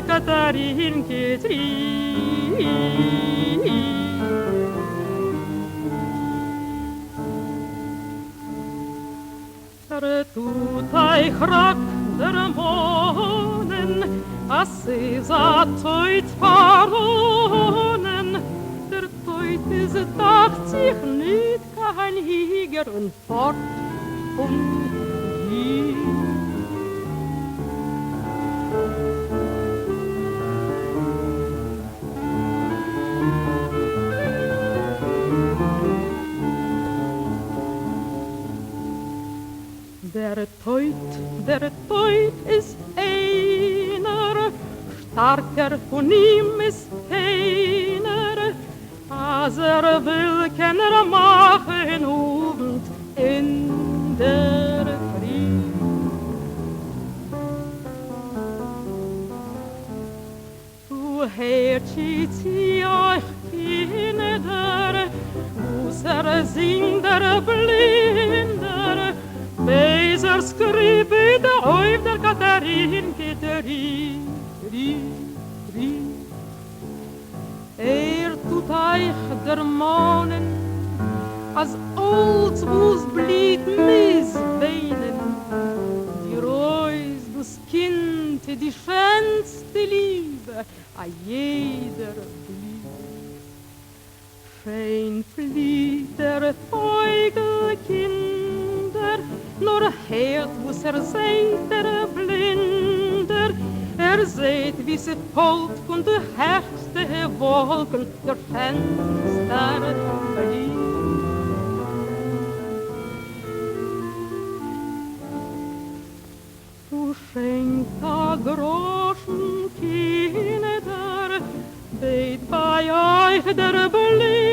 Katharinke Trie. Tut euch rack der Mohnen, as is a Teut verloren. Der Teut is dacht sich nicht kein Hieger und fort und hier. Der Teut ist einer, starker von ihm ist keiner, als will, kann machen und in der Krieg. Du hörst euch Kinder, Busser singt der Blinder, Beiser skribet auf der Katharinke Trie. Tut euch der Mohnen, als Olds wo's blieb mis weinen. Die Reus, das Kind, die schönste Liebe, a jeder blieb. Schein flieht der Vögelkinder, nur hört, wo's seht der Blinder. Seht, wie sie folgt von der höchste Wolken der Fenster blieb. Du schenkt a groschen Kinder, bet bei euch der Blinder.